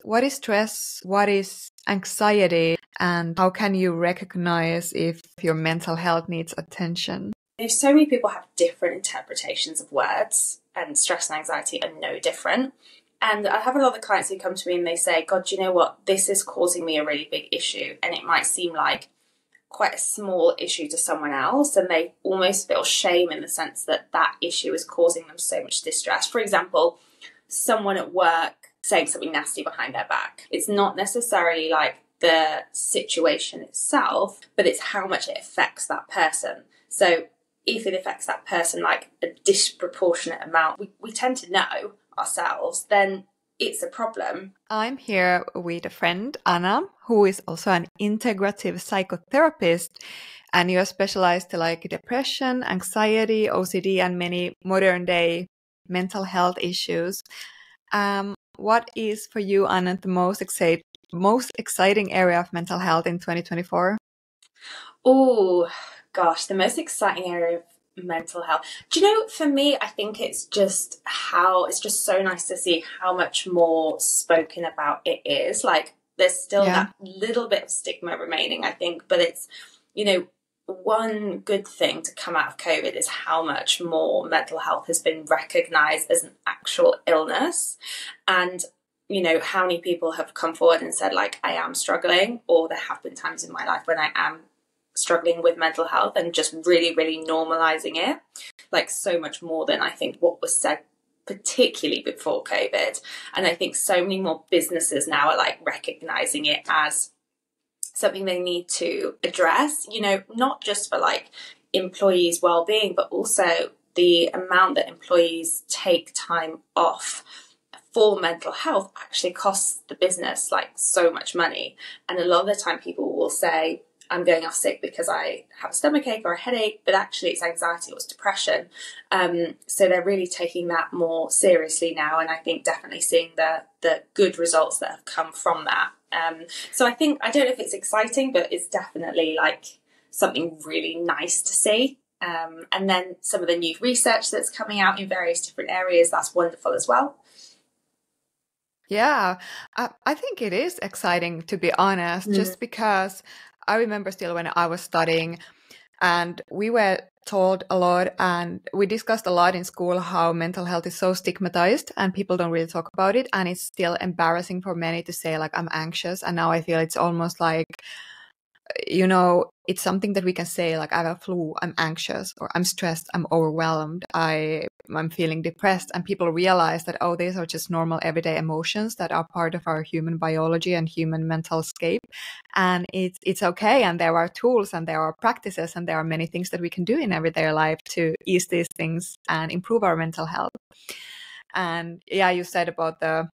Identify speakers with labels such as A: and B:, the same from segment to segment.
A: what is stress? What is anxiety? And how can you recognize if your mental health needs attention?
B: So many people have different interpretations of words, and stress and anxiety are no different. And I have a lot of clients who come to me and they say, God, you know what? This is causing me a really big issue. And it might seem like quite a small issue to someone else. And they almost feel shame in the sense that that issue is causing them so much distress. For example, someone at work saying something nasty behind their back. It's not necessarily like the situation itself, but it's how much it affects that person. So if it affects that person like a disproportionate amount, we tend to know ourselves, then it's a problem.
A: I'm here with a friend, Anna, who is also an integrative psychotherapist, and you're specialized to like depression, anxiety, OCD, and many modern day mental health issues. What is for you, Anna, the most exciting area of mental health in 2024?
B: Oh, gosh, the most exciting area of mental health. Do you know, for me, I think it's just so nice to see how much more spoken about it is. Like, there's still that little bit of stigma remaining, I think, but it's, one good thing to come out of COVID is how much more mental health has been recognized as an actual illness. And, how many people have come forward and said, like, I am struggling, or there have been times in my life when I am struggling with mental health, and just really, really normalizing it, like so much more than I think what was said, particularly before COVID. And I think so many more businesses now are like recognizing it as something they need to address, not just for like employees' well-being, but also the amount that employees take time off for mental health actually costs the business like so much money. And a lot of the time people will say, I'm going off sick because I have a stomachache or a headache, but actually it's anxiety or it's depression. So they're really taking that more seriously now. And I think definitely seeing the good results that have come from that. So I don't know if it's exciting, but it's definitely like something really nice to see. And then some of the new research that's coming out in various different areas, that's wonderful as well.
A: Yeah, I think it is exciting, to be honest, just because I remember still when I was studying, and we were told a lot and we discussed a lot in school how mental health is so stigmatized and people don't really talk about it. And it's still embarrassing for many to say like, I'm anxious. And now I feel it's almost like, it's something that we can say like, I have a flu, I'm anxious, or I'm stressed, I'm overwhelmed, I'm feeling depressed. And people realize that, oh, these are just normal everyday emotions that are part of our human biology and human mental scape. And it's okay. And there are tools and there are practices and there are many things that we can do in everyday life to ease these things and improve our mental health. And yeah, you said about the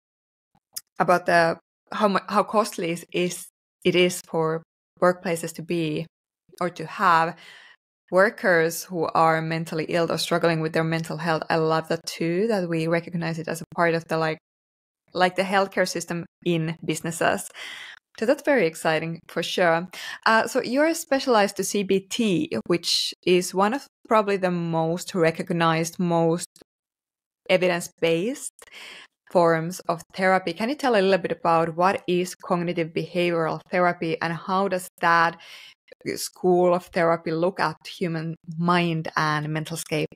A: how costly it is for workplaces to be or to have workers who are mentally ill or struggling with their mental health. I love that too, that we recognize it as a part of the like the healthcare system in businesses. So that's very exciting for sure. So you're specialized to CBT, which is one of probably the most recognized, most evidence-based forms of therapy. Can you tell a little bit about what is cognitive behavioral therapy and how does that school of therapy look at human mind and mental scape?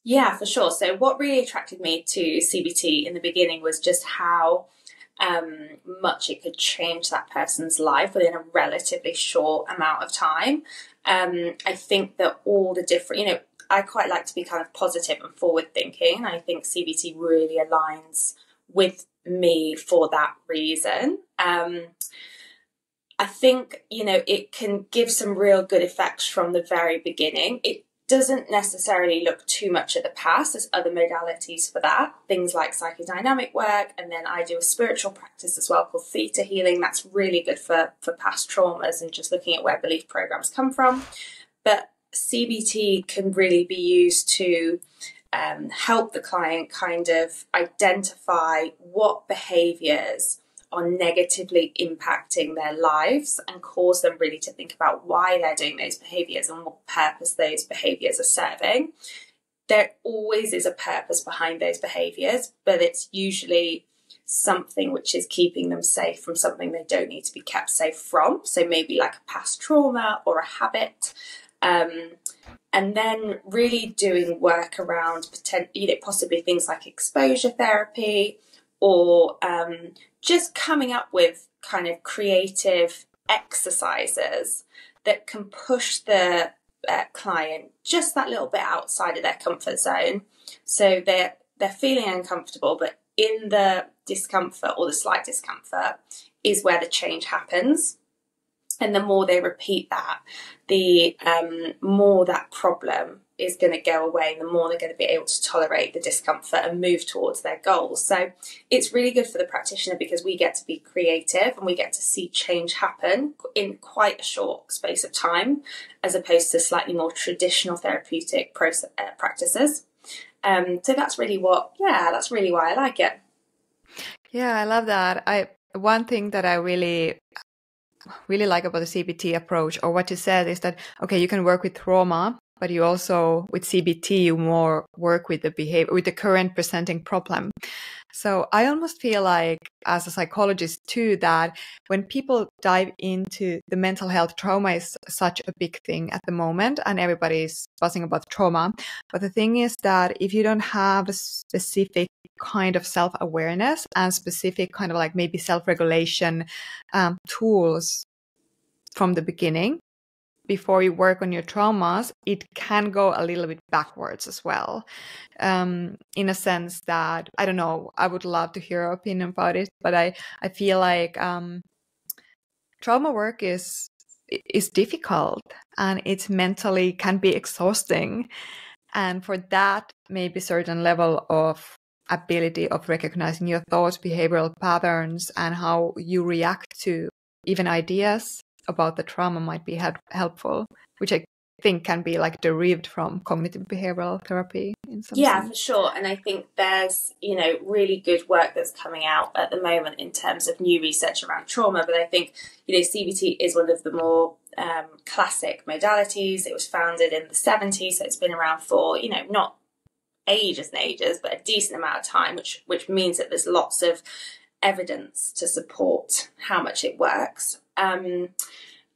B: Yeah, for sure. So what really attracted me to CBT in the beginning was just how much it could change that person's life within a relatively short amount of time. I think that all the different, I quite like to be kind of positive and forward thinking. I think CBT really aligns with me for that reason. I think, it can give some real good effects from the very beginning. It doesn't necessarily look too much at the past. There's other modalities for that, things like psychodynamic work, and then I do a spiritual practice as well called Theta healing. That's really good for past traumas and just looking at where belief programs come from. But CBT can really be used to help the client kind of identify what behaviours are negatively impacting their lives and cause them really to think about why they're doing those behaviours and what purpose those behaviours are serving. There always is a purpose behind those behaviours, but it's usually something which is keeping them safe from something they don't need to be kept safe from. So maybe like a past trauma or a habit. And then really doing work around possibly things like exposure therapy, or just coming up with kind of creative exercises that can push the client just that little bit outside of their comfort zone. So they're feeling uncomfortable, but in the discomfort or the slight discomfort is where the change happens. And the more they repeat that, the more that problem is going to go away, and the more they're going to be able to tolerate the discomfort and move towards their goals. So it's really good for the practitioner because we get to be creative and we get to see change happen in quite a short space of time, as opposed to slightly more traditional therapeutic practices. So that's really why I like it.
A: Yeah, I love that. One thing that I really like about the CBT approach, or what you said, is that, okay, you can work with trauma, but you also, with CBT, you more work with the behavior, with the current presenting problem. So I almost feel like, as a psychologist too, that when people dive into the mental health, trauma is such a big thing at the moment, and everybody's buzzing about trauma. But the thing is that if you don't have a specific kind of self-awareness and specific kind of like maybe self-regulation tools from the beginning, before you work on your traumas, it can go a little bit backwards as well. In a sense that, I don't know, I would love to hear your opinion about it, but I feel like trauma work is difficult, and it's mentally can be exhausting. And for that, maybe certain level of ability of recognizing your thoughts, behavioral patterns, and how you react to even ideas about the trauma might be helpful, which I think can be like derived from cognitive behavioral therapy in some sense.
B: For sure. And I think there's, really good work that's coming out at the moment in terms of new research around trauma. But I think, CBT is one of the more classic modalities. It was founded in the 70s, so it's been around for, not ages and ages, but a decent amount of time, which means that there's lots of evidence to support how much it works. And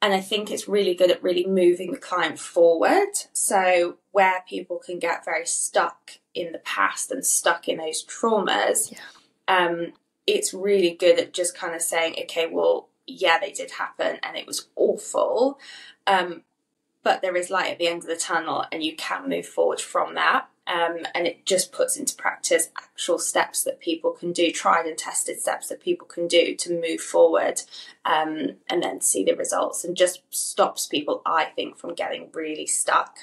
B: I think it's really good at really moving the client forward. So where people can get very stuck in the past and stuck in those traumas, it's really good at just kind of saying, okay, well, yeah, they did happen and it was awful. But there is light at the end of the tunnel and you can move forward from that. And it just puts into practice actual steps that people can do, tried and tested steps that people can do to move forward, and then see the results, and just stops people, I think, from getting really stuck.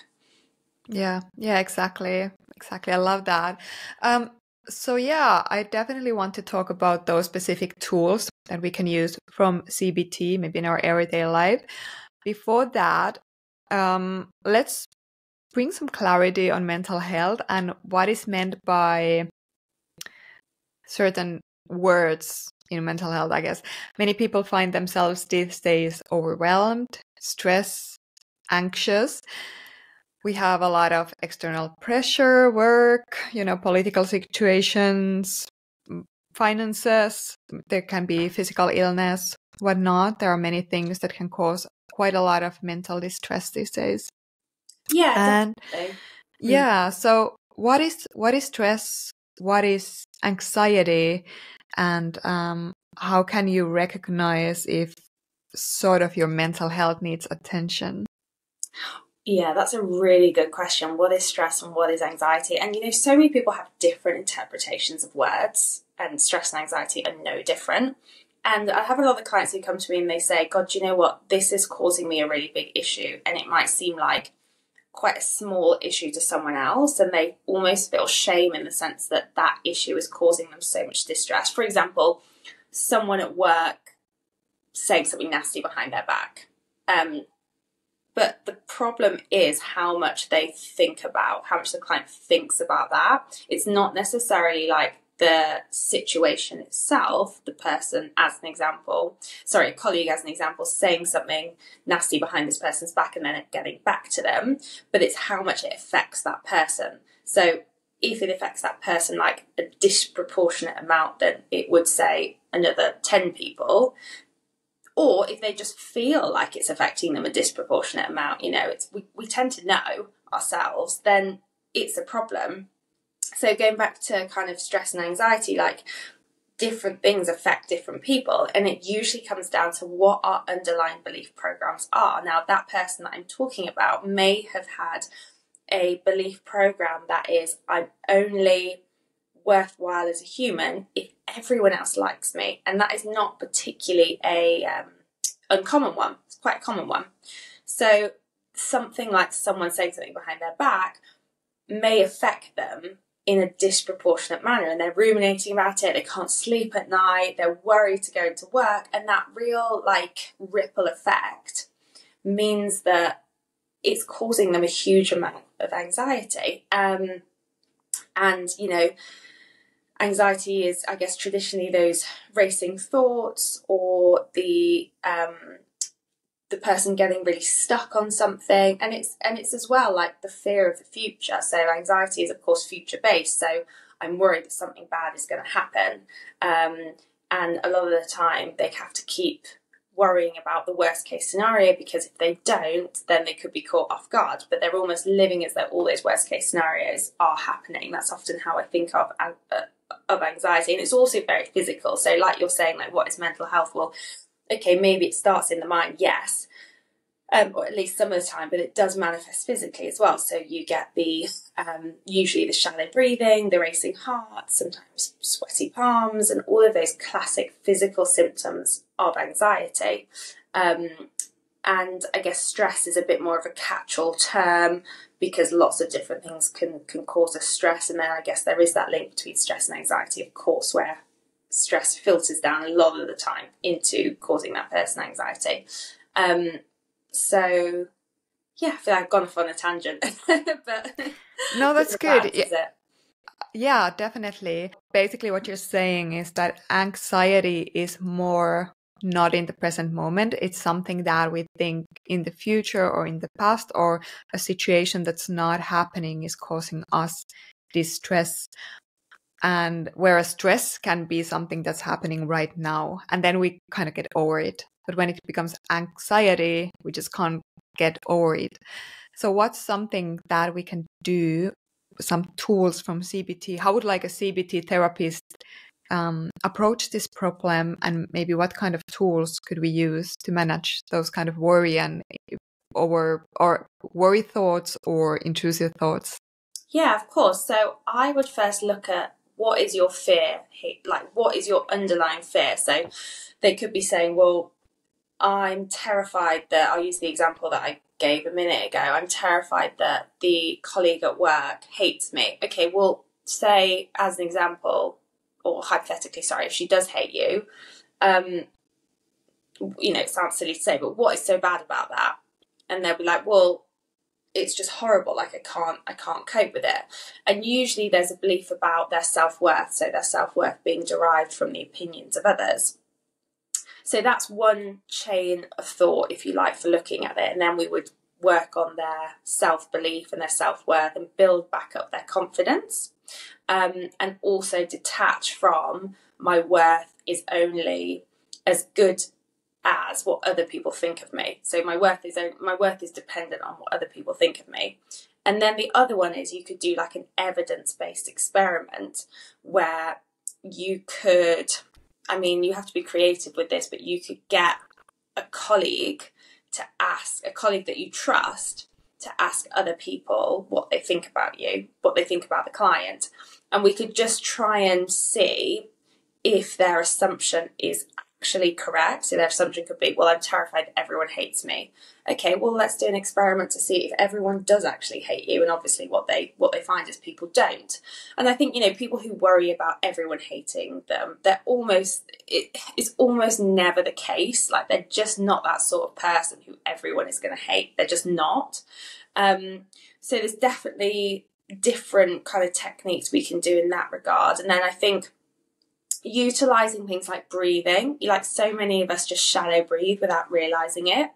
A: Yeah, exactly. I love that. So yeah, I definitely want to talk about those specific tools that we can use from CBT, maybe in our everyday life. Before that, let's bring some clarity on mental health and what is meant by certain words in mental health, I guess. Many people find themselves these days overwhelmed, stressed, anxious. We have a lot of external pressure, work, political situations, finances. There can be physical illness, whatnot. There are many things that can cause quite a lot of mental distress these days.
B: Yeah,
A: and
B: definitely.
A: So what is stress? What is anxiety? And how can you recognize if sort of your mental health needs attention?
B: Yeah, that's a really good question. What is stress and what is anxiety? And so many people have different interpretations of words, and stress and anxiety are no different. And I have a lot of clients who come to me and they say, God, you know what? This is causing me a really big issue. And it might seem like quite a small issue to someone else, and they almost feel shame in the sense that that issue is causing them so much distress. For example, someone at work saying something nasty behind their back. But the problem is how much they think about, how much the client thinks about that. It's not necessarily like the situation itself, the person as an example, a colleague as an example, saying something nasty behind this person's back and then it getting back to them, but it's how much it affects that person. So if it affects that person like a disproportionate amount, then it would say another 10 people. Or if they just feel like it's affecting them a disproportionate amount, you know, we tend to know ourselves, then it's a problem. So going back to kind of stress and anxiety, like different things affect different people, and it usually comes down to what our underlying belief programs are. Now, that person that I'm talking about may have had a belief program that is, I'm only worthwhile as a human if everyone else likes me, and that is not particularly a uncommon one. It's quite a common one. So something like someone saying something behind their back may affect them in a disproportionate manner, and they're ruminating about it, they can't sleep at night, they're worried to go into work, and that real like ripple effect means that it's causing them a huge amount of anxiety. And you know, anxiety is, I guess, traditionally those racing thoughts, or the person getting really stuck on something, and it's as well like the fear of the future. So anxiety is of course future based, so I'm worried that something bad is going to happen, and a lot of the time they have to keep worrying about the worst case scenario, because if they don't, then they could be caught off guard, but they're almost living as though all those worst case scenarios are happening. That's often how I think of anxiety. And it's also very physical. So like you're saying, like, what is mental health? Well, okay, maybe it starts in the mind, yes, or at least some of the time, but it does manifest physically as well. So you get the usually the shallow breathing, the racing heart, sometimes sweaty palms, and all of those classic physical symptoms of anxiety. And I guess stress is a bit more of a catch-all term, because lots of different things can cause us stress. And then I guess there is that link between stress and anxiety, of course, where stress filters down a lot of the time into causing that person anxiety. So yeah, I feel like I've gone off on a tangent. But
A: no, that's good. Yeah, definitely. Basically what you're saying is that anxiety is more not in the present moment. It's something that we think in the future or in the past, or a situation that's not happening is causing us distress. And whereas stress can be something that's happening right now, and then we kind of get over it. But when it becomes anxiety, we just can't get over it. So what's something that we can do, some tools from CBT? How would like a CBT therapist approach this problem, and maybe what kind of tools could we use to manage those kind of worry and or worry thoughts or intrusive thoughts?
B: Yeah, of course. So I would first look at, what is your fear? Like, what is your underlying fear? So they could be saying, well, I'm terrified that, I'll use the example that I gave a minute ago, I'm terrified that the colleague at work hates me. Okay, well, say as an example, or hypothetically, sorry, if she does hate you, you know, it sounds silly to say, but what is so bad about that? And they'll be like, well, it's just horrible, like I can't cope with it. And usually there's a belief about their self-worth, so their self-worth being derived from the opinions of others. So that's one chain of thought, if you like, for looking at it. And then we would work on their self-belief and their self-worth and build back up their confidence, and also detach from, my worth is only as good as what other people think of me. So my worth is dependent on what other people think of me. And then the other one is, you could do like an evidence-based experiment where you could, I mean, you have to be creative with this, but you could get a colleague that you trust to ask other people what they think about you, what they think about the client. And we could just try and see if their assumption is actually correct. So their assumption could be, well, I'm terrified everyone hates me. Okay, well, let's do an experiment to see if everyone does actually hate you. And obviously what they find is people don't. And I think, you know, people who worry about everyone hating them, it's almost never the case. Like, they're just not that sort of person who everyone is going to hate. They're just not. So there's definitely different kind of techniques we can do in that regard. And then I think utilizing things like breathing, like so many of us just shallow breathe without realizing it,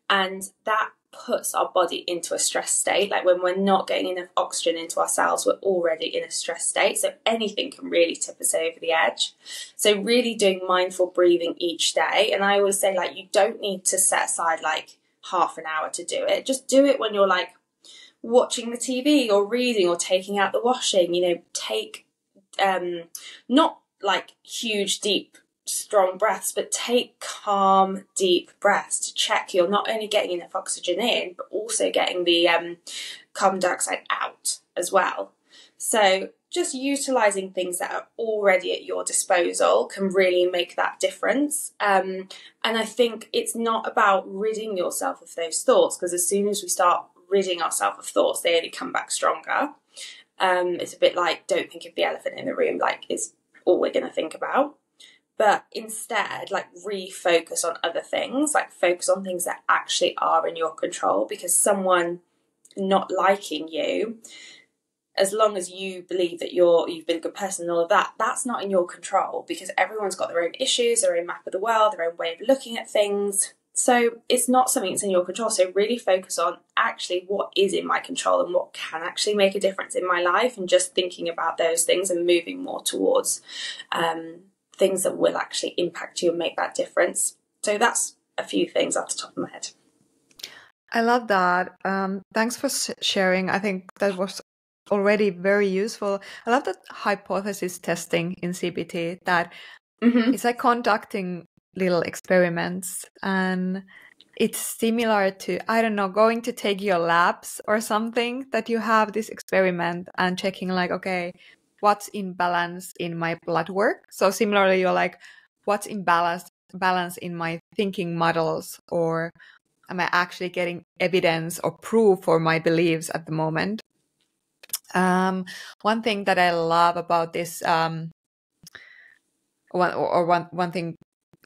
B: and that puts our body into a stress state. Like when we're not getting enough oxygen into our cells, we're already in a stress state. So anything can really tip us over the edge. So really doing mindful breathing each day. And I always say, like, you don't need to set aside like half an hour to do it. Just do it when you're like watching the TV or reading or taking out the washing. You know, take not like huge, deep, strong breaths, but take calm, deep breaths to check you're not only getting enough oxygen in, but also getting the carbon dioxide out as well. So just utilising things that are already at your disposal can really make that difference. And I think it's not about ridding yourself of those thoughts, because as soon as we start ridding ourselves of thoughts, they only come back stronger. It's a bit like, don't think of the elephant in the room, like it's all we're going to think about. But instead, like, refocus on other things, like focus on things that actually are in your control, because someone not liking you, as long as you believe that you've been a good person and all of that, that's not in your control, because everyone's got their own issues, their own map of the world, their own way of looking at things. So it's not something that's in your control. So really focus on actually what is in my control and what can actually make a difference in my life, and just thinking about those things and moving more towards things that will actually impact you and make that difference. So that's a few things off the top of my head.
A: I love that. Thanks for sharing. I think that was already very useful. I love that hypothesis testing in CBT, that it's like conducting little experiments, and it's similar to, I don't know, going to take your labs or something, that you have this experiment and checking like, okay, what's in balance in my blood work? So similarly, you're like, what's in balance in my thinking models, or am I actually getting evidence or proof for my beliefs at the moment? One thing that I love about this, one thing,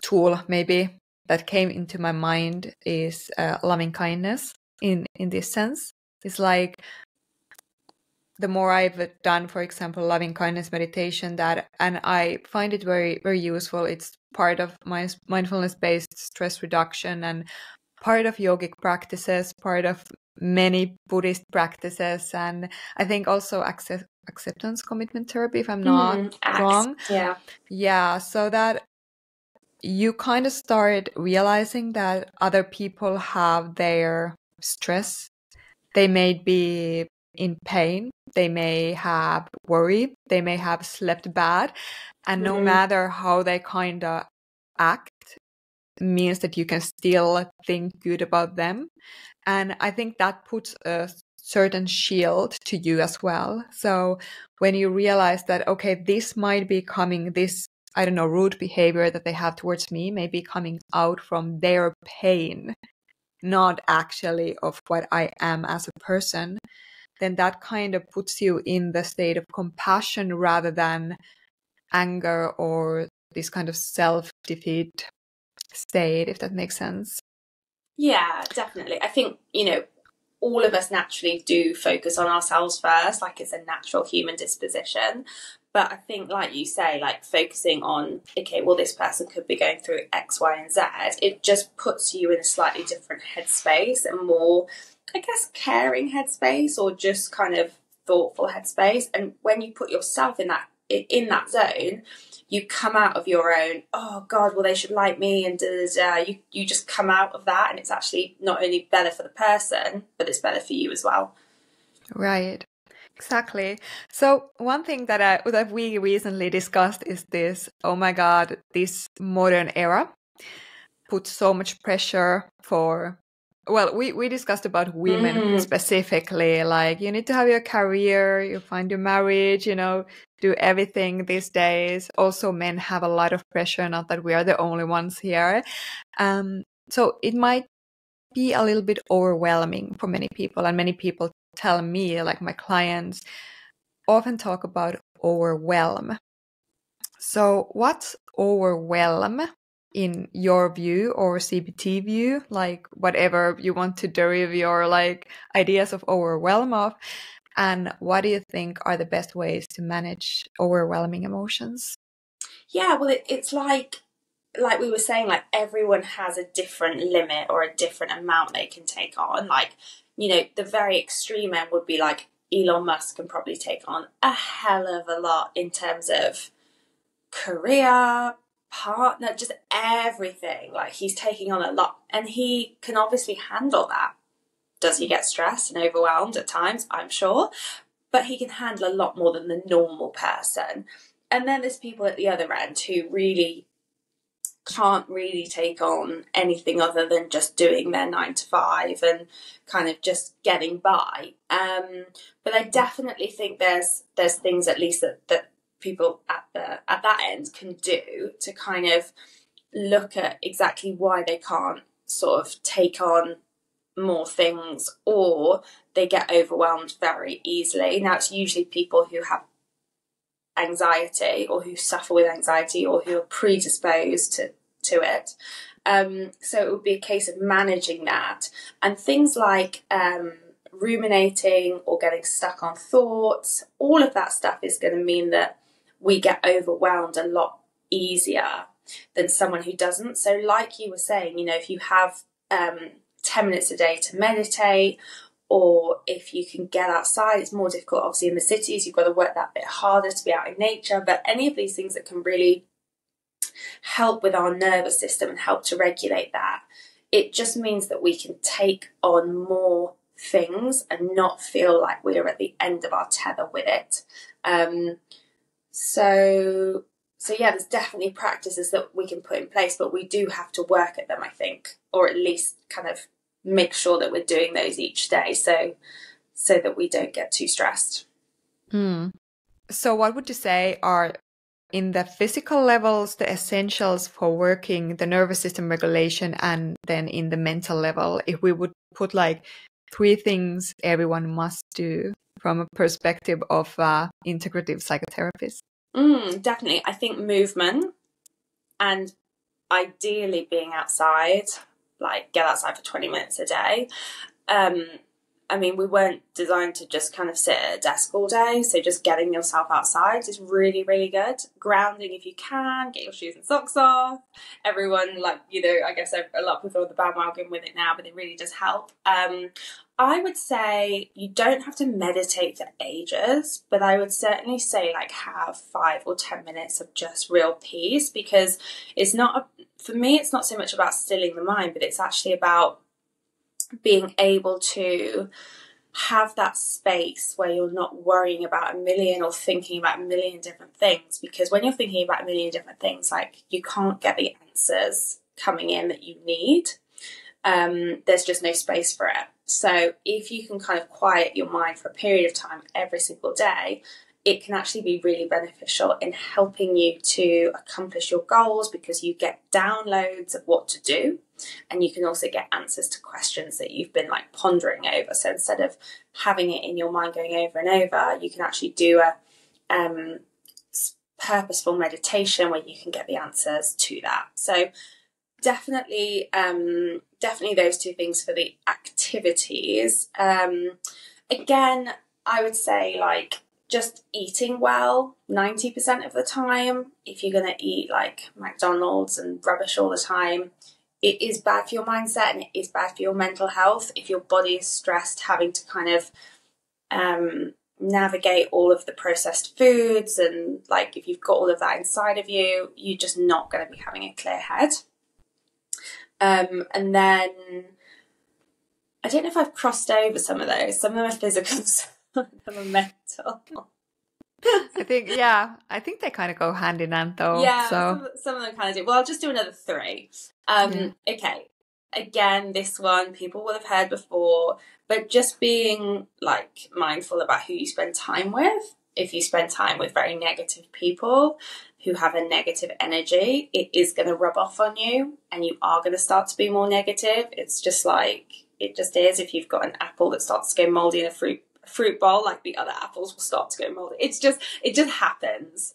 A: tool maybe that came into my mind is loving kindness in this sense. It's like, the more I've done, for example, loving kindness meditation, and I find it very, very useful. It's part of my mindfulness-based stress reduction and part of yogic practices, part of many Buddhist practices, and I think also acceptance commitment therapy, if I'm not wrong. Yeah, so that you kind of start realizing that other people have their stress. They may be in pain, they may have worry, they may have slept bad, and no matter how they kind of act means that you can still think good about them. And I think that puts a certain shield to you as well. So when you realize that, okay, this might be coming, this, I don't know, rude behavior that they have towards me may be coming out from their pain, not actually of what I am as a person, then that kind of puts you in the state of compassion rather than anger or this kind of self-defeat state, if that makes sense.
B: Yeah, definitely. I think, all of us naturally do focus on ourselves first, like it's a natural human disposition. But I think, like you say, like focusing on, okay, well, this person could be going through X, Y, and Z, it just puts you in a slightly different headspace, and more, I guess, caring headspace, or just kind of thoughtful headspace. And when you put yourself in that zone, you come out of your own, oh God, well, they should like me, and you just come out of that, and it's actually not only better for the person, but it's better for you as well.
A: Right. Exactly. So one thing that we recently discussed is this, oh my God, this modern era puts so much pressure for, well, we discussed about women specifically, like you need to have your career, you find your marriage, do everything these days. Also, men have a lot of pressure, not that we are the only ones here. So it might be a little bit overwhelming for many people, and many people tell me, like my clients often talk about overwhelm. So what's overwhelm in your view, or CBT view, like whatever you want to derive your like ideas of overwhelm of, and what do you think are the best ways to manage overwhelming emotions?
B: Yeah, well, it's like like we were saying, like everyone has a different limit or a different amount they can take on. Like, you know, the very extreme end would be like Elon Musk can probably take on a hell of a lot in terms of career, partner, just everything. Like he's taking on a lot and he can obviously handle that. Does he get stressed and overwhelmed at times? I'm sure. But he can handle a lot more than the normal person. And then there's people at the other end who really can't really take on anything other than just doing their 9 to 5 and kind of just getting by. But I definitely think there's things at least that people at that end can do to kind of look at exactly why they can't sort of take on more things, or they get overwhelmed very easily. Now it's usually people who have anxiety or who suffer with anxiety or who are predisposed to it. So it would be a case of managing that, and things like ruminating or getting stuck on thoughts. All of that stuff is going to mean that we get overwhelmed a lot easier than someone who doesn't. So like you were saying, you know, if you have 10 minutes a day to meditate, or if you can get outside, it's more difficult obviously in the cities, you've got to work that bit harder to be out in nature, but any of these things that can really help with our nervous system and help to regulate that, it just means that we can take on more things and not feel like we're at the end of our tether with it. So yeah, there's definitely practices that we can put in place, but we do have to work at them, I think, or at least kind of make sure that we're doing those each day so that we don't get too stressed.
A: So what would you say are, in the physical levels, the essentials for working the nervous system regulation, and then in the mental level, if we would put like 3 things everyone must do from a perspective of integrative psychotherapist?
B: Definitely. I think movement, and ideally being outside, like get outside for 20 minutes a day. I mean, we weren't designed to just kind of sit at a desk all day, so just getting yourself outside is really, really good. Grounding if you can, get your shoes and socks off. Everyone, like, you know, I guess a lot of people are the bandwagon with it now, but it really does help. I would say you don't have to meditate for ages, but I would certainly say like have 5 or 10 minutes of just real peace, because it's not, for me, it's not so much about stilling the mind, but it's actually about being able to have that space where you're not worrying about a million or thinking about a million different things. Because when you're thinking about a million different things, like you can't get the answers coming in that you need. There's just no space for it. So if you can kind of quiet your mind for a period of time every single day, it can actually be really beneficial in helping you to accomplish your goals, because you get downloads of what to do, and you can also get answers to questions that you've been like pondering over. So instead of having it in your mind going over and over, you can actually do a purposeful meditation where you can get the answers to that. So definitely those 2 things for the activities. Again, I would say like just eating well 90% of the time. If you're going to eat like McDonald's and rubbish all the time, it is bad for your mindset and it is bad for your mental health. If your body is stressed, having to kind of navigate all of the processed foods, and like if you've got all of that inside of you, you're just not going to be having a clear head. And then I don't know if I've crossed over some of those. Some of them are physical, some of them are mental.
A: I think they kind of go hand in hand though.
B: Yeah,
A: so
B: some of them kind of do. Well, I'll just do another 3. Okay. Again, this one people will have heard before, but just being like mindful about who you spend time with. If you spend time with very negative people who have a negative energy, it is going to rub off on you and you are going to start to be more negative. It's just like, it just is. If you've got an apple that starts to go moldy in a fruit bowl, like the other apples will start to go moldy. It just happens.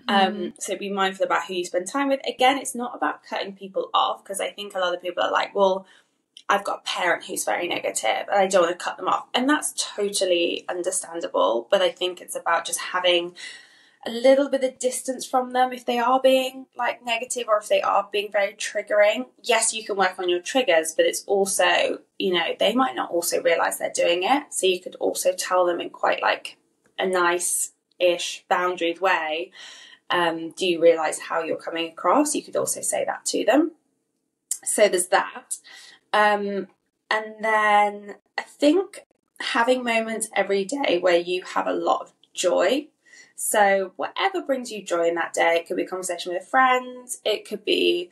B: So be mindful about who you spend time with. Again, it's not about cutting people off, because I think a lot of people are like, well, I've got a parent who's very negative and I don't want to cut them off. And that's totally understandable. But I think it's about just having a little bit of distance from them if they are being like negative or if they are being very triggering. Yes, you can work on your triggers, but it's also, you know, they might not also realize they're doing it. So you could also tell them in quite like a nice-ish boundaried way, do you realize how you're coming across? You could also say that to them. So there's that. And then I think having moments every day where you have a lot of joy. So whatever brings you joy in that day, it could be a conversation with a friend, it could be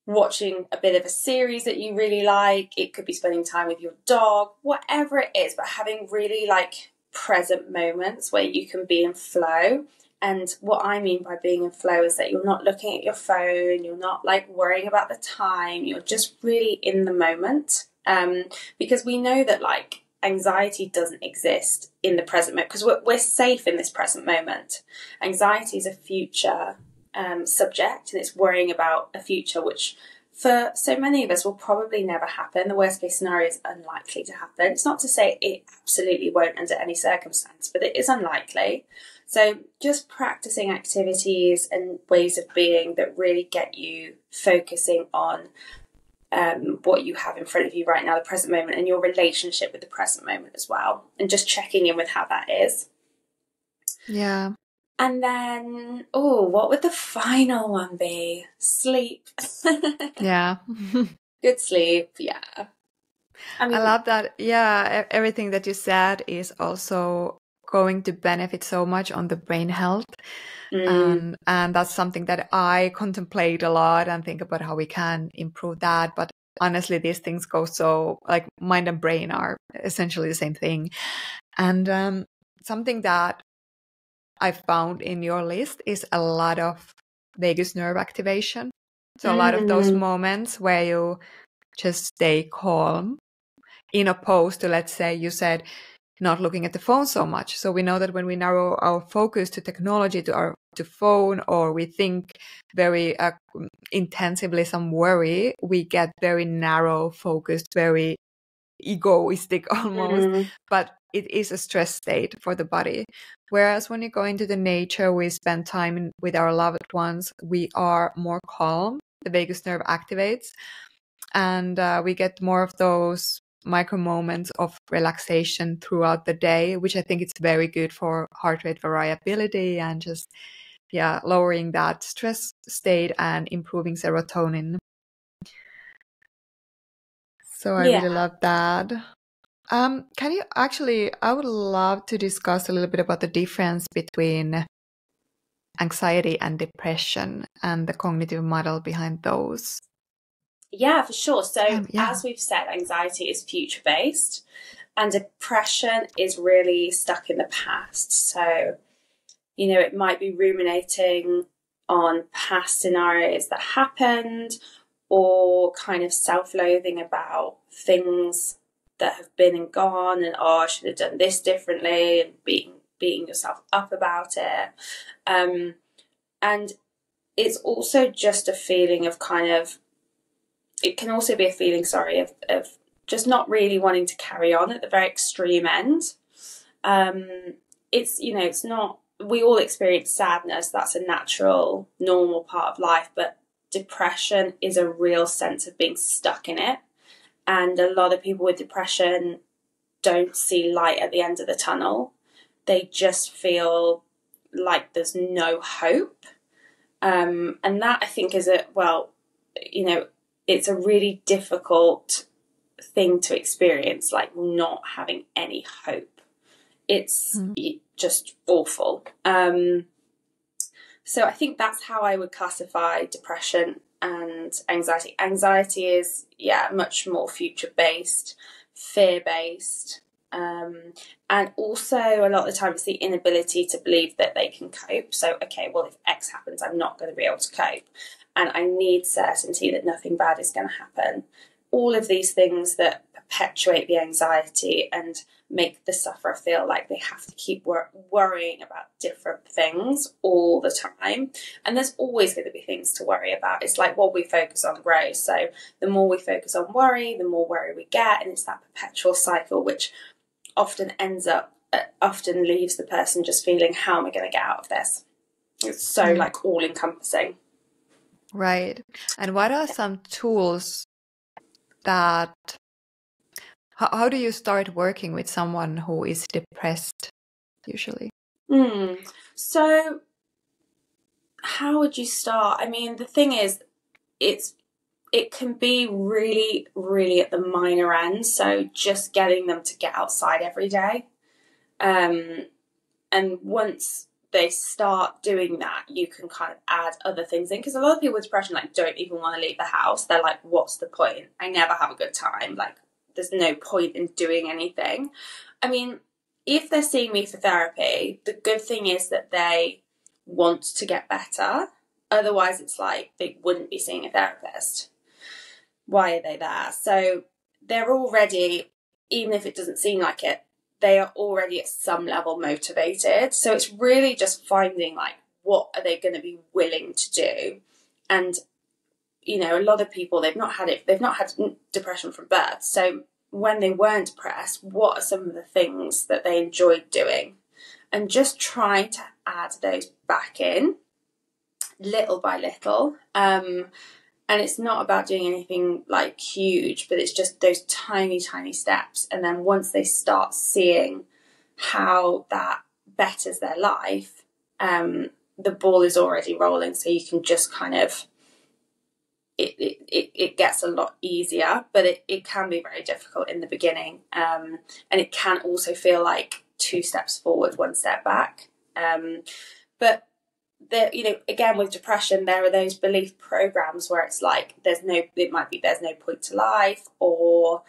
B: watching a bit of a series that you really like, it could be spending time with your dog, whatever it is, but having really like present moments where you can be in flow. And what I mean by being in flow is that you're not looking at your phone, you're not like worrying about the time, you're just really in the moment. Because we know that like anxiety doesn't exist in the present moment because we're safe in this present moment. Anxiety is a future subject, and it's worrying about a future which for so many of us will probably never happen. The worst case scenario is unlikely to happen. It's not to say it absolutely won't under any circumstance, but it is unlikely. So just practicing activities and ways of being that really get you focusing on what you have in front of you right now, the present moment, and your relationship with the present moment as well, and just checking in with how that is.
A: Yeah.
B: And then, what would the final one be? Sleep.
A: Yeah.
B: Good sleep, yeah.
A: I love that. Yeah, everything that you said is also going to benefit so much on the brain health. And that's something that I contemplate a lot and think about how we can improve that. But honestly, these things go so, like, mind and brain are essentially the same thing. And something that I found in your list is a lot of vagus nerve activation. So a lot of those moments where you just stay calm, in opposed to, let's say, you said not looking at the phone so much. So we know that when we narrow our focus to technology, to phone, or we think very intensively some worry, we get very narrow focused, very egoistic almost. But it is a stress state for the body. Whereas when you go into the nature, we spend time with our loved ones, we are more calm, the vagus nerve activates, and we get more of those micro moments of relaxation throughout the day, which I think it's very good for heart rate variability and just, lowering that stress state and improving serotonin. So I really love that. Can you actually, I would love to discuss a little bit about the difference between anxiety and depression and the cognitive model behind those.
B: Yeah, for sure. So as we've said, anxiety is future-based and depression is really stuck in the past. So, you know, it might be ruminating on past scenarios that happened or kind of self-loathing about things that have been and gone and, I should have done this differently, and beating yourself up about it. And it's also just a feeling of kind of, it can also be a feeling, of just not really wanting to carry on at the very extreme end. It's, you know, it's not, we all experience sadness. That's a natural, normal part of life. But depression is a real sense of being stuck in it. And a lot of people with depression don't see light at the end of the tunnel. They just feel like there's no hope. And that, I think, is it's a really difficult thing to experience, like not having any hope. It's just awful. So I think that's how I would classify depression and anxiety. Anxiety is, much more future-based, fear-based. And also a lot of the time it's the inability to believe that they can cope. So, okay, well, if X happens, I'm not going to be able to cope. And I need certainty that nothing bad is going to happen. All of these things that perpetuate the anxiety and make the sufferer feel like they have to keep worrying about different things all the time. And there's always going to be things to worry about. It's like what we focus on grows. So the more we focus on worry, the more worry we get. And it's that perpetual cycle, which often ends up often leaves the person just feeling, how am I going to get out of this? It's so like all encompassing.
A: Right. And what are some tools that, how do you start working with someone who is depressed usually?
B: So how would you start? I mean, the thing is, it can be really, really at the minor end. So just getting them to get outside every day. And once they start doing that, you can kind of add other things in. Because a lot of people with depression like don't even want to leave the house. They're like, what's the point? I never have a good time. Like, there's no point in doing anything. I mean, if they're seeing me for therapy, the good thing is that they want to get better. Otherwise, it's like they wouldn't be seeing a therapist. Why are they there? So they're already, even if it doesn't seem like it, they are already at some level motivated. So it's really just finding like, what are they going to be willing to do? And, you know, a lot of people, they've not had depression from birth. So when they weren't depressed, what are some of the things that they enjoyed doing? And just trying to add those back in little by little. And it's not about doing anything like huge, but it's just those tiny, tiny steps. And then once they start seeing how that betters their life, the ball is already rolling. So you can just kind of, it gets a lot easier, but it can be very difficult in the beginning. And it can also feel like 2 steps forward, 1 step back. But you know, again, with depression, there are those belief programs where it's like, there's no point to life, or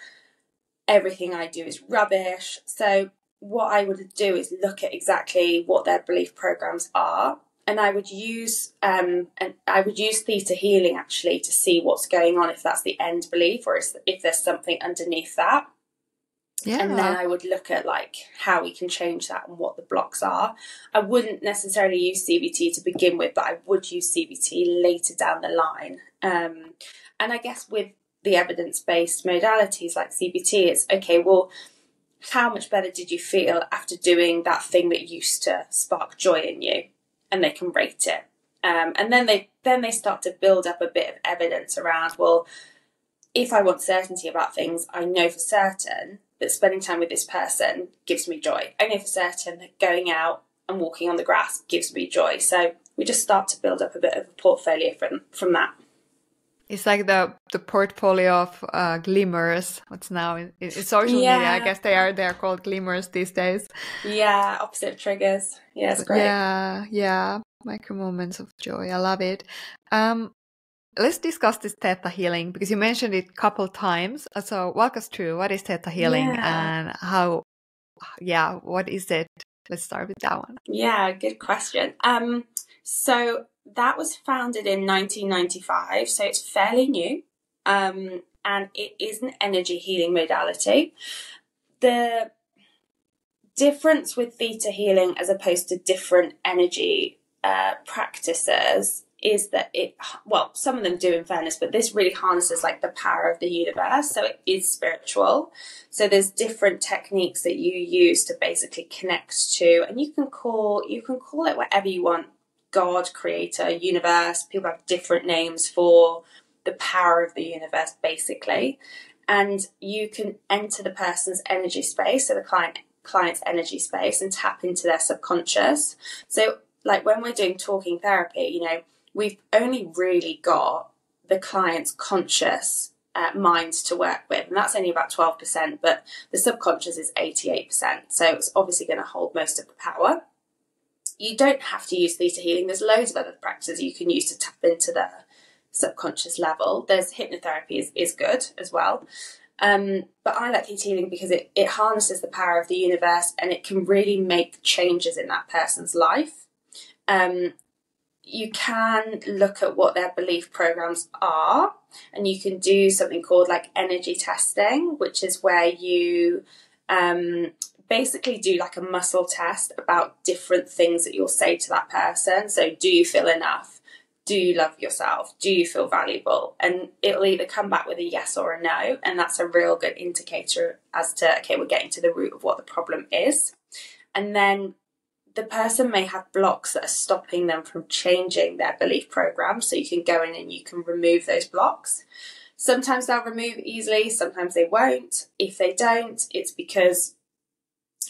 B: everything I do is rubbish. So what I would do is look at exactly what their belief programs are. And I would use theta healing actually to see what's going on, if that's the end belief or if there's something underneath that. Yeah. And then I would look at like how we can change that and what the blocks are. I wouldn't necessarily use CBT to begin with, but I would use CBT later down the line. And I guess with the evidence-based modalities like CBT, it's okay, well, how much better did you feel after doing that thing that used to spark joy in you? And they can rate it. And then they start to build up a bit of evidence around, well, if I want certainty about things, I know for certain that spending time with this person gives me joy. I know for certain that going out and walking on the grass gives me joy. So we just start to build up a bit of a portfolio from that. It's
A: like the portfolio of glimmers. What's now in social media? I guess they are called glimmers these days.
B: Yeah, opposite triggers. Yeah, it's great.
A: Yeah, micro moments of joy. I love it. Let's discuss this Theta healing, because you mentioned it a couple times. So walk us through, what is Theta healing and how, what is it? Let's start with that one.
B: Yeah, good question. So that was founded in 1995, so it's fairly new. And it is an energy healing modality. The difference with Theta healing as opposed to different energy practices is that some of them do in fairness, but this really harnesses like the power of the universe. So it is spiritual. So there's different techniques that you use to basically connect to, and you can call it whatever you want. God, creator, universe. People have different names for the power of the universe, basically. And you can enter the person's energy space, so the client's energy space, and tap into their subconscious. So like when we're doing talking therapy, you know, we've only really got the client's conscious mind to work with, and that's only about 12%, but the subconscious is 88%. So it's obviously going to hold most of the power. You don't have to use theta healing. There's loads of other practices you can use to tap into the subconscious level. There's hypnotherapy is good as well. But I like theta healing because it harnesses the power of the universe, and it can really make changes in that person's life. You can look at what their belief programs are, and you can do something called like energy testing, which is where you basically do like a muscle test about different things that you'll say to that person. So do you feel enough? Do you love yourself? Do you feel valuable? And it'll either come back with a yes or a no, and that's a real good indicator as to, okay, we're getting to the root of what the problem is. And then the person may have blocks that are stopping them from changing their belief program. So you can go in and you can remove those blocks. Sometimes they'll remove easily, sometimes they won't. If they don't, it's because,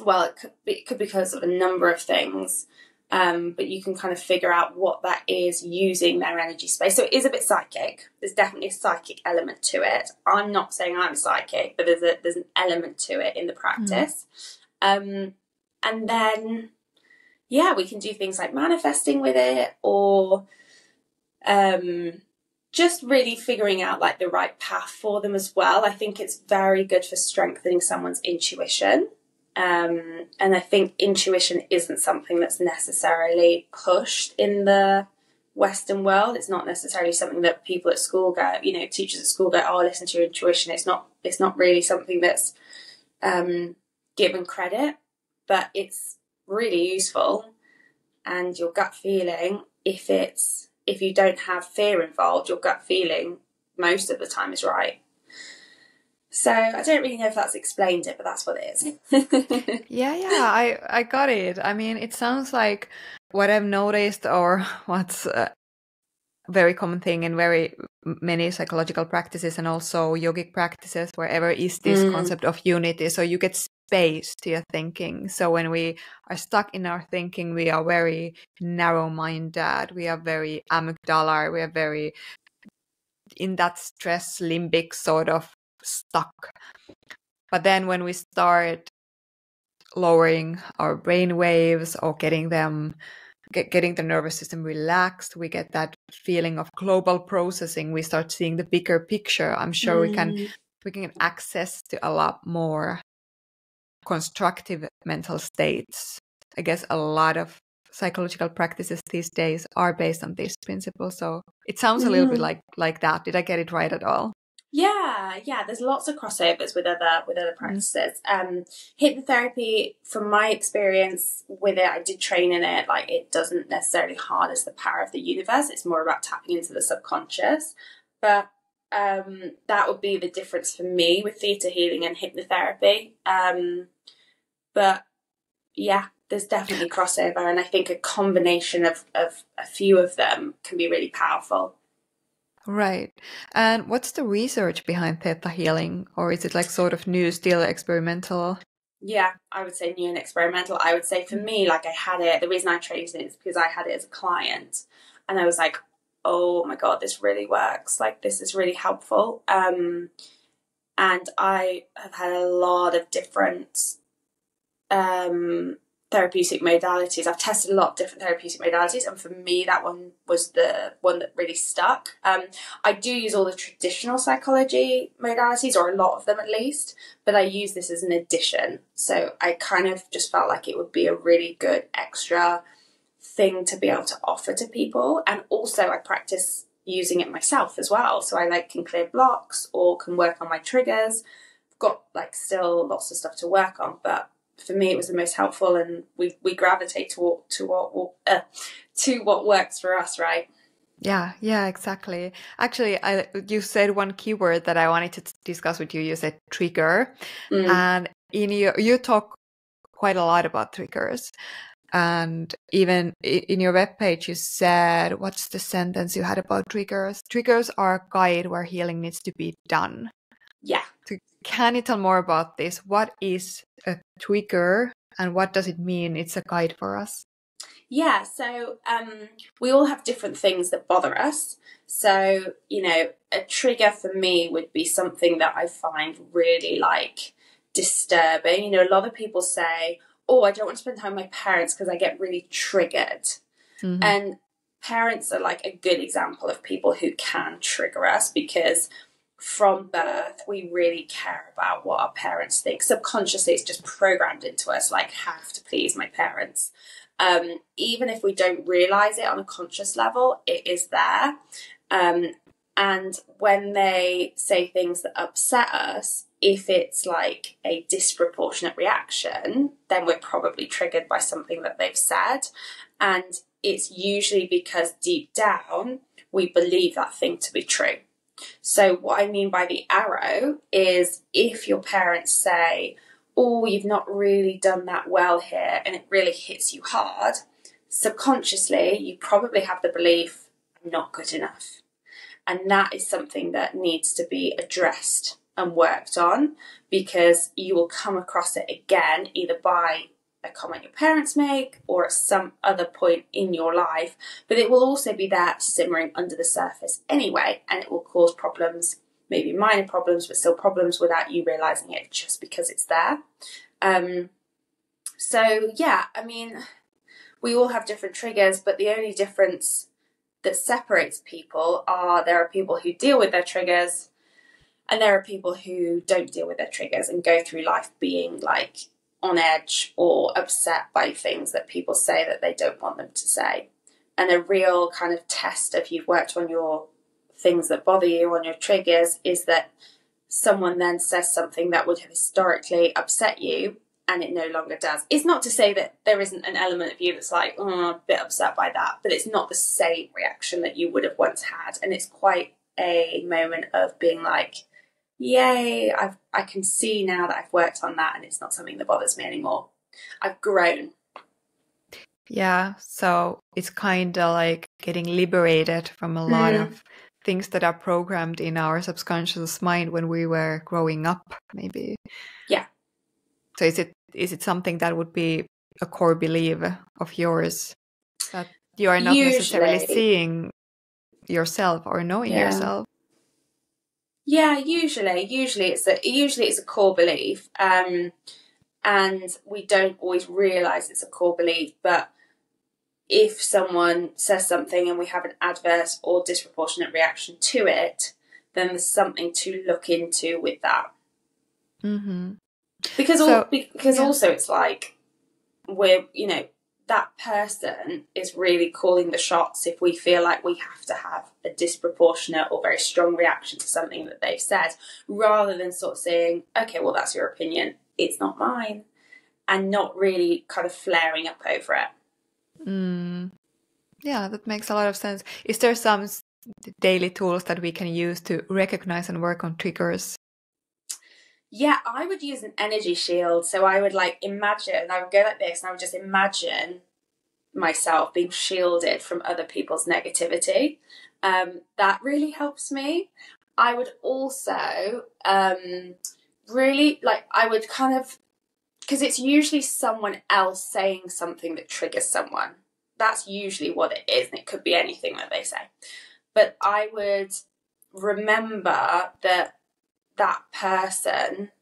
B: well, it could be because of a number of things. But you can kind of figure out what that is using their energy space. So it is a bit psychic. There's definitely a psychic element to it. I'm not saying I'm psychic, but there's an element to it in the practice. And then, yeah, we can do things like manifesting with it, or just really figuring out like the right path for them as well. I think it's very good for strengthening someone's intuition. And I think intuition isn't something that's necessarily pushed in the Western world. It's not necessarily something that people at school go, teachers at school go, oh, listen to your intuition. It's not really something that's given credit, but it's really useful. And your gut feeling, if you don't have fear involved, your gut feeling most of the time is right. So I don't really know if that's explained it, but that's what it is.
A: Yeah, I got it. I mean, it sounds like what I've noticed, or what's a very common thing in very many psychological practices and also yogic practices, wherever is this concept of unity. So you get space to your thinking. So when we are stuck in our thinking, we are very narrow-minded. We are very amygdala. We are very in that stress limbic sort of stuck. But then when we start lowering our brain waves or getting the nervous system relaxed, we get that feeling of global processing. We start seeing the bigger picture. I'm sure we can get access to a lot more constructive mental states. I guess a lot of psychological practices these days are based on these principles. So it sounds a little bit like that. Did I get it right at all?
B: Yeah. There's lots of crossovers with other practices. Hypnotherapy, from my experience with it, I did train in it. Like, it doesn't necessarily harness the power of the universe. It's more about tapping into the subconscious. But that would be the difference for me with theta healing and hypnotherapy. But yeah, there's definitely crossover, and I think a combination of a few of them can be really powerful.
A: Right. And what's the research behind theta healing? Or is it like sort of new, still experimental?
B: Yeah, I would say new and experimental. I would say for me, like, I had it, the reason I trained it is because I had it as a client, and I was like, oh my God, this really works. Like, this is really helpful. And I have had a lot of different therapeutic modalities. I've tested a lot of different therapeutic modalities, and for me that one was the one that really stuck. I do use all the traditional psychology modalities, or a lot of them at least, but I use this as an addition. So I kind of just felt like it would be a really good extra thing to be able to offer to people. And also I practice using it myself as well, so I can clear blocks or can work on my triggers. I've got still lots of stuff to work on, but for me it was the most helpful, and we gravitate to what works for us, right?
A: Yeah, exactly. Actually, you said one keyword that I wanted to discuss with you. You said trigger, and you talk quite a lot about triggers, and even in your webpage you said, what's the sentence you had about triggers? Triggers are a guide where healing needs to be done.
B: Yeah.
A: Can you tell more about this? What is a trigger and what does it mean it's a guide for us?
B: Yeah, so we all have different things that bother us. So, a trigger for me would be something that I find really disturbing. A lot of people say, oh, I don't want to spend time with my parents because I get really triggered. Mm-hmm. And parents are a good example of people who can trigger us, because from birth we really care about what our parents think. Subconsciously it's just programmed into us, have to please my parents. Even if we don't realize it on a conscious level, it is there. And when they say things that upset us, if it's a disproportionate reaction, then we're probably triggered by something that they've said. And it's usually because deep down we believe that thing to be true. So what I mean by the arrow is, if your parents say, oh, you've not really done that well here, and it really hits you hard, subconsciously, you probably have the belief, I'm not good enough. And that is something that needs to be addressed and worked on, because you will come across it again, either by a comment your parents make or at some other point in your life, but it will also be there simmering under the surface anyway, and it will cause problems, maybe minor problems, but still problems without you realising it, just because it's there. So yeah, I mean, we all have different triggers, but the only difference that separates people are there are people who deal with their triggers and there are people who don't deal with their triggers and go through life being like on edge or upset by things that people say that they don't want them to say. And a real kind of test if you've worked on your things that bother you, on your triggers, is that someone then says something that would have historically upset you and it no longer does. It's not to say that there isn't an element of you that's like, oh, I'm a bit upset by that, but it's not the same reaction that you would have once had. And it's quite a moment of being like, yay, I can see now that I've worked on that and it's not something that bothers me anymore. I've grown.
A: Yeah, so it's kind of like getting liberated from a lot of things that are programmed in our subconscious mind when we were growing up, maybe.
B: Yeah.
A: So is it something that would be a core belief of yours, that you are not necessarily seeing yourself or knowing yourself?
B: Yeah, usually it's a core belief, and we don't always realise it's a core belief. But if someone says something and we have an adverse or disproportionate reaction to it, then there's something to look into with that.
A: Mm-hmm.
B: Because also it's like that person is really calling the shots if we feel like we have to have a disproportionate or very strong reaction to something that they've said, rather than sort of saying, okay, well, that's your opinion, it's not mine, and not really kind of flaring up over it.
A: Yeah, that makes a lot of sense. Is there some daily tools that we can use to recognize and work on triggers?
B: Yeah, I would use an energy shield. So I would I would go like this and I would just imagine myself being shielded from other people's negativity. That really helps me. I would also because it's usually someone else saying something that triggers someone. That's usually what it is, and it could be anything that they say. But I would remember that person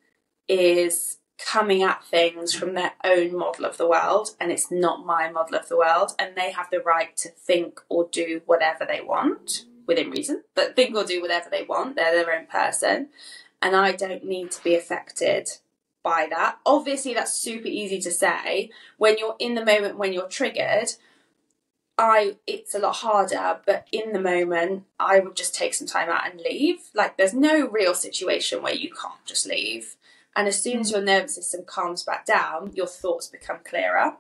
B: is coming at things from their own model of the world, and it's not my model of the world, and they have the right to think or do whatever they want within reason, but think or do whatever they want. They're their own person, and I don't need to be affected by that. Obviously, that's super easy to say when you're in the moment, when you're triggered. It's a lot harder, but in the moment, I would just take some time out and leave. Like, there's no real situation where you can't just leave. And as soon as your nervous system calms back down, your thoughts become clearer.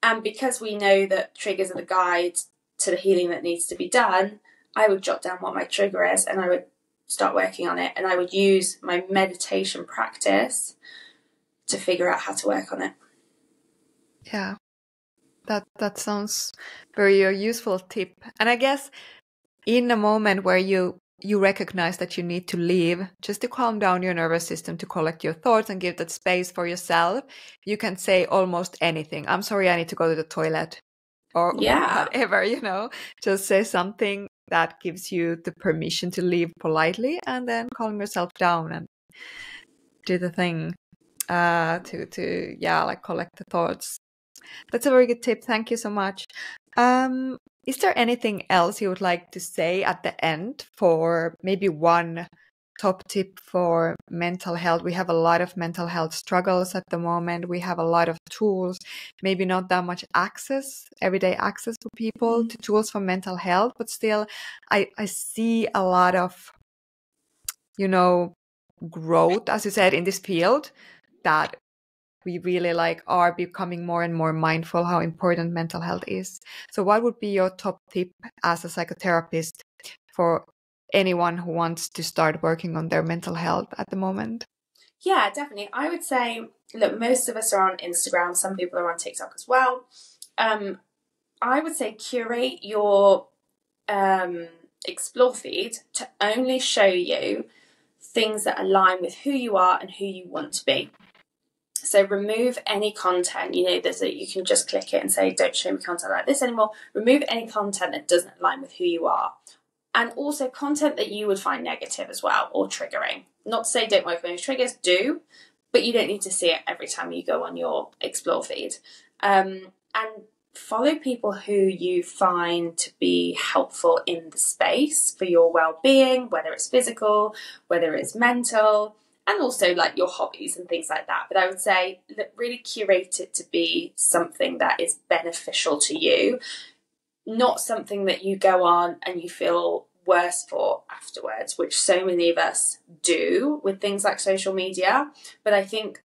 B: And because we know that triggers are the guide to the healing that needs to be done, I would jot down what my trigger is and I would start working on it. And I would use my meditation practice to figure out how to work on it.
A: Yeah. That sounds very useful tip. And I guess in a moment where you recognize that you need to leave, just to calm down your nervous system, to collect your thoughts and give that space for yourself, you can say almost anything. I'm sorry, I need to go to the toilet, or whatever, just say something that gives you the permission to leave politely, and then calm yourself down and do the thing to collect the thoughts. That's a very good tip. Thank you so much. Is there anything else you would like to say at the end for maybe one top tip for mental health? We have a lot of mental health struggles at the moment. We have a lot of tools, maybe not that much everyday access for people to tools for mental health, but still I see a lot of, growth, as you said, in this field, that we really are becoming more and more mindful how important mental health is. So what would be your top tip as a psychotherapist for anyone who wants to start working on their mental health at the moment?
B: Yeah, definitely. I would say, look, most of us are on Instagram. Some people are on TikTok as well. I would say curate your explore feed to only show you things that align with who you are and who you want to be. So remove any content, you can just click it and say, don't show me content like this anymore. Remove any content that doesn't align with who you are. And also content that you would find negative as well or triggering. Not to say don't work with those triggers, do, but you don't need to see it every time you go on your explore feed. And follow people who you find to be helpful in the space for your well-being, whether it's physical, whether it's mental, and also like your hobbies and things like that. But I would say that really curate it to be something that is beneficial to you, not something that you go on and you feel worse for afterwards, which so many of us do with things like social media. But I think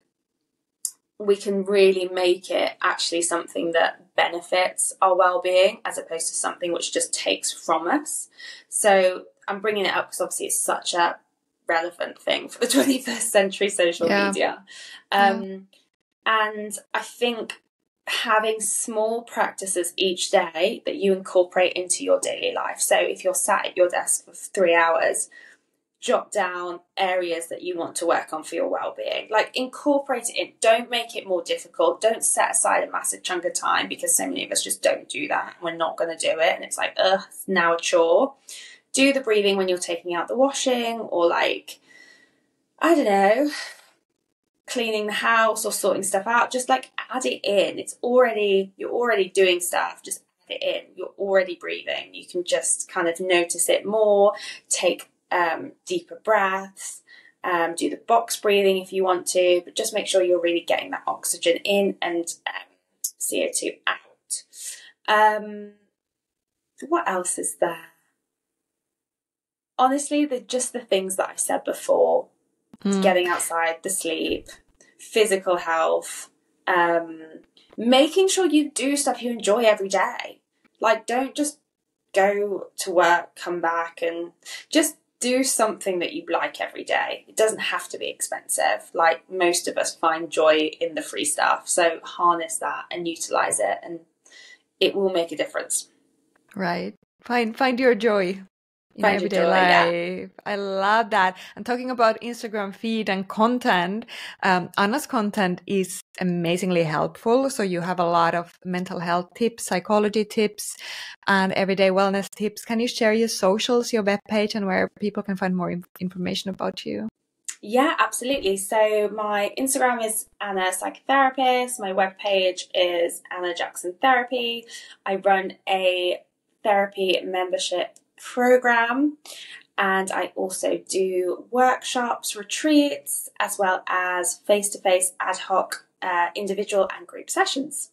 B: we can really make it actually something that benefits our well-being as opposed to something which just takes from us. So I'm bringing it up because obviously it's such a relevant thing for the 21st century, social media. And I think having small practices each day that you incorporate into your daily life. So if you're sat at your desk for 3 hours, jot down areas that you want to work on for your well-being. Like incorporate it in. Don't make it more difficult. Don't set aside a massive chunk of time, because so many of us just don't do that. We're not going to do it. And it's like, it's now a chore. Do the breathing when you're taking out the washing, or like, I don't know, cleaning the house or sorting stuff out. Just like add it in. You're already doing stuff. Just add it in. You're already breathing. You can just kind of notice it more. Take deeper breaths, do the box breathing if you want to, but just make sure you're really getting that oxygen in and CO2 out. What else is there? Honestly, just the things that I've said before. Getting outside, the sleep, physical health, making sure you do stuff you enjoy every day. Like, don't just go to work, come back, and just do something that you like every day. It doesn't have to be expensive. Like, most of us find joy in the free stuff. So harness that and utilize it, and it will make a difference.
A: Right. Find your joy in everyday life. Yeah. I love that. And talking about Instagram feed and content, Anna's content is amazingly helpful. So you have a lot of mental health tips, psychology tips, and everyday wellness tips. Can you share your socials, your webpage, and where people can find more information about you?
B: Yeah, absolutely. So my Instagram is Anna Psychotherapist. My webpage is Anna Jackson Therapy. I run a therapy membership program, and I also do workshops, retreats, as well as face-to-face ad hoc individual and group sessions.